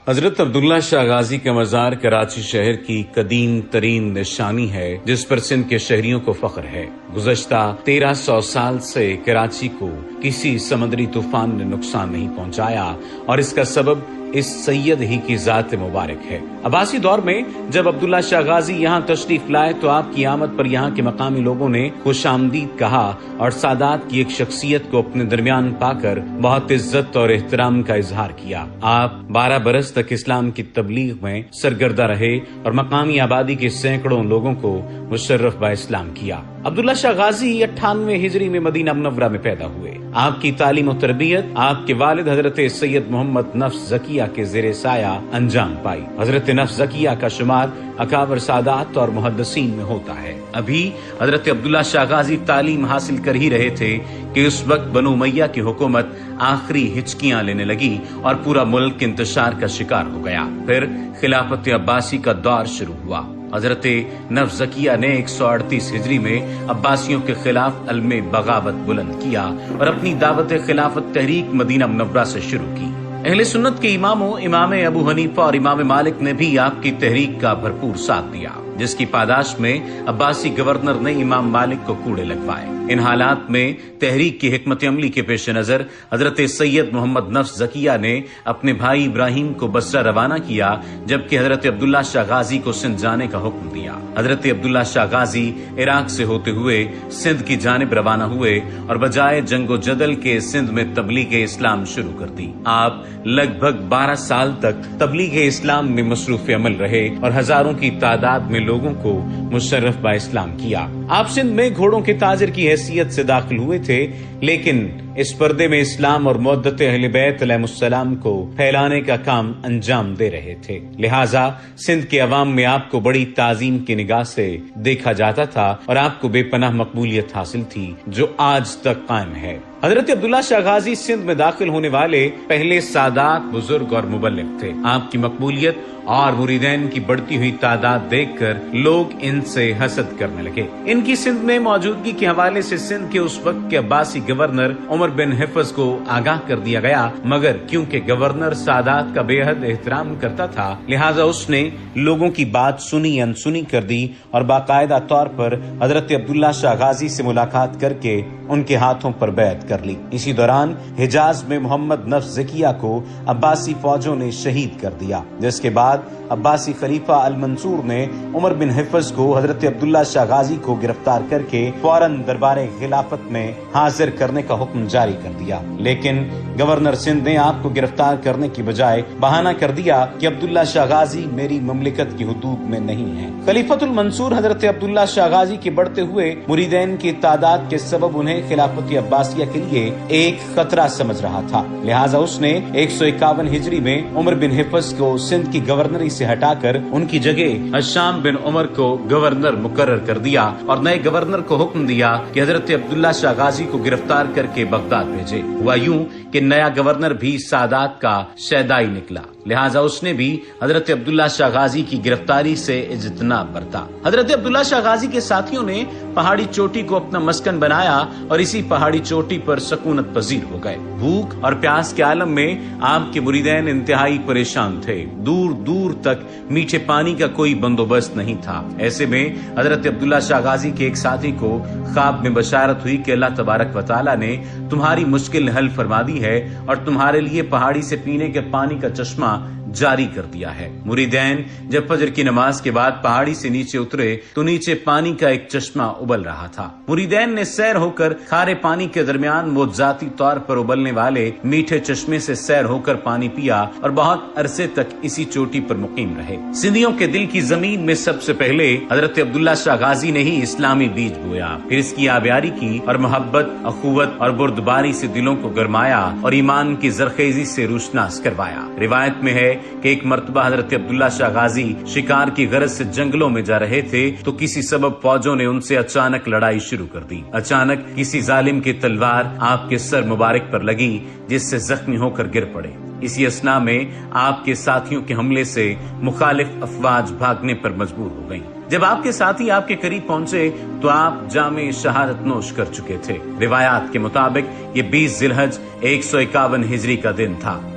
حضرت عبداللہ شاہ غازی کا مزار کراچی شہر کی قدیم ترین نشانی ہے جس پر سندھ کے شہریوں کو فخر ہے۔ گزشتہ 1300 سال سے کراچی کو کسی سمندری طوفان نے نقصان نہیں پہنچایا اور اس کا سبب اس سید ہی کی ذات مبارک ہے۔ عباسی دور میں جب عبداللہ شاہ غازی یہاں تشریف لائے تو آپ کی آمد پر یہاں کے مقامی لوگوں نے خوش آمدید کہا اور سادات کی ایک شخصیت کو اپنے درمیان پا کر بہت عزت اور احترام کا اظہار کیا۔ آپ 12 برس تک اسلام کی تبلیغ میں سرگردہ رہے اور مقامی آبادی کے سینکڑوں لوگوں کو مشرف با اسلام کیا۔ عبداللہ شاہ غازی 98 ہجری میں مدینہ منورہ میں پیدا ہوئے۔ آپ کی تعلیم و تربیت آپ کے والد حضرت سید محمد نفس زکیہ کے زیر سایہ انجام پائی۔ حضرت نفس زکیہ کا شمار اکابر سادات اور محدثین میں ہوتا ہے۔ ابھی حضرت عبداللہ شاہ غازی تعلیم حاصل کر ہی رہے تھے کہ اس وقت بنو امیہ کی حکومت آخری ہچکیاں لینے لگی اور پورا ملک انتشار کا شکار ہو گیا۔ پھر خلافت عباسی کا دور شروع ہوا۔ حضرت نفس زکیہ نے 138 ہجری میں عباسیوں کے خلاف علم بغاوت بلند کیا اور اپنی دعوت خلافت تحریک مدینہ منورہ سے شروع کی۔ اہل سنت کے اماموں امام ابو حنیفہ اور امام مالک نے بھی آپ کی تحریک کا بھرپور ساتھ دیا، جس کی پاداش میں عباسی گورنر نے امام مالک کو کوڑے لگوائے۔ ان حالات میں تحریک کی حکمت عملی کے پیش نظر حضرت سید محمد نفس زکیہ نے اپنے بھائی ابراہیم کو بصرہ روانہ کیا، جبکہ حضرت عبداللہ شاہ غازی کو سندھ جانے کا حکم دیا۔ حضرت عبداللہ شاہ غازی عراق سے ہوتے ہوئے سندھ کی جانب روانہ ہوئے اور بجائے جنگ و جدل کے سندھ میں تبلیغ اسلام شروع کر دی۔ آپ لگ بھگ 12 سال تک تبلیغ اسلام میں مصروف عمل رہے اور ہزاروں کی تعداد میں لوگوں کو مشرف با اسلام کیا۔ آپ سندھ میں گھوڑوں کے تاجر کی حیثیت سے داخل ہوئے تھے، لیکن اس پردے میں اسلام اور مودت اہل بیت علیہ السلام کو پھیلانے کا کام انجام دے رہے تھے، لہٰذا سندھ کے عوام میں آپ کو بڑی تعظیم کی نگاہ سے دیکھا جاتا تھا اور آپ کو بے پناہ مقبولیت حاصل تھی جو آج تک قائم ہے۔ حضرت عبداللہ شاہ غازی سندھ میں داخل ہونے والے پہلے سادات بزرگ اور مبلغ تھے۔ آپ کی مقبولیت اور مریدین کی بڑھتی ہوئی تعداد دیکھ کر لوگ ان سے حسد کرنے لگے۔ ان کی سندھ میں موجودگی کے حوالے سے سندھ کے اس وقت کے عباسی گورنر عمر بن حفظ کو آگاہ کر دیا گیا، مگر کیونکہ گورنر سادات کا بے حد احترام کرتا تھا لہٰذا اس نے لوگوں کی بات سنی انسنی کر دی اور باقاعدہ طور پر حضرت عبداللہ شاہ غازی سے ملاقات کر کے ان کے ہاتھوں پر بیعت کر لی۔ اسی دوران حجاز میں محمد نفس زکیہ کو عباسی فوجوں نے شہید کر دیا، جس کے بعد عباسی خلیفہ المنصور نے عمر بن حفظ کو حضرت عبداللہ شاہ غازی کو گرفتار کر کے فوراً دربار خلافت میں حاضر کرنے کا حکم جاری کر دیا، لیکن گورنر سندھ نے آپ کو گرفتار کرنے کی بجائے بہانہ کر دیا کہ عبداللہ شاہ غازی میری مملکت کی حدود میں نہیں ہے۔ خلیفۃ المنصور حضرت عبداللہ شاہ غازی کے بڑھتے ہوئے مریدین کی تعداد کے سبب انہیں خلافت عباسیہ کے لیے ایک خطرہ سمجھ رہا تھا، لہٰذا اس نے 151 ہجری میں عمر بن حفظ کو سندھ کی گورنری سے ہٹا کر ان کی جگہ ہشام بن عمر کو گورنر مقرر کر دیا اور نئے گورنر کو حکم دیا کہ حضرت عبداللہ شاہ غازی کو گرفتار کر کے بغداد بھیجے۔ ہوا یوں کہ نیا گورنر بھی سادات کا شیدائی نکلا، لہٰذا اس نے بھی حضرت عبداللہ شاہ غازی کی گرفتاری سے اجتناب برتا۔ حضرت عبداللہ شاہ غازی کے ساتھیوں نے پہاڑی چوٹی کو اپنا مسکن بنایا اور اسی پہاڑی چوٹی پر سکونت پذیر ہو گئے۔ بھوک اور پیاس کے عالم میں آپ کے مریدین انتہائی پریشان تھے، دور دور تک میٹھے پانی کا کوئی بندوبست نہیں تھا۔ ایسے میں حضرت عبداللہ شاہ غازی کے ایک ساتھی کو خواب میں بشارت ہوئی کہ اللہ تبارک و تعالیٰ نے تمہاری مشکل حل فرما دی ہے اور تمہارے لیے پہاڑی سے پینے کے پانی کا چشمہ جاری کر دیا ہے۔ مریدین جب فجر کی نماز کے بعد پہاڑی سے نیچے اترے تو نیچے پانی کا ایک چشمہ ابل رہا تھا۔ مریدین نے سیر ہو کر کھارے پانی کے درمیان وہ ذاتی طور پر ابلنے والے میٹھے چشمے سے سیر ہو کر پانی پیا اور بہت عرصے تک اسی چوٹی پر مقیم رہے۔ سندھیوں کے دل کی زمین میں سب سے پہلے حضرت عبداللہ شاہ غازی نے ہی اسلامی بیج بویا، پھر اس کی آبیاری کی اور محبت، اخوت اور بردباری سے دلوں کو گرمایا اور ایمان کی زرخیزی سے روشناس کروایا۔ روایت میں ہے کہ ایک مرتبہ حضرت عبداللہ شاہ غازی شکار کی غرض سے جنگلوں میں جا رہے تھے تو کسی سبب فوجوں نے ان سے اچانک لڑائی شروع کر دی۔ اچانک کسی ظالم کی تلوار آپ کے سر مبارک پر لگی جس سے زخمی ہو کر گر پڑے۔ اسی اثنا میں آپ کے ساتھیوں کے حملے سے مخالف افواج بھاگنے پر مجبور ہو گئیں۔ جب آپ کے ساتھی آپ کے قریب پہنچے تو آپ جام شہادت نوش کر چکے تھے۔ روایات کے مطابق یہ 20 ذی الحج 151 ہجری کا دن تھا۔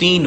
3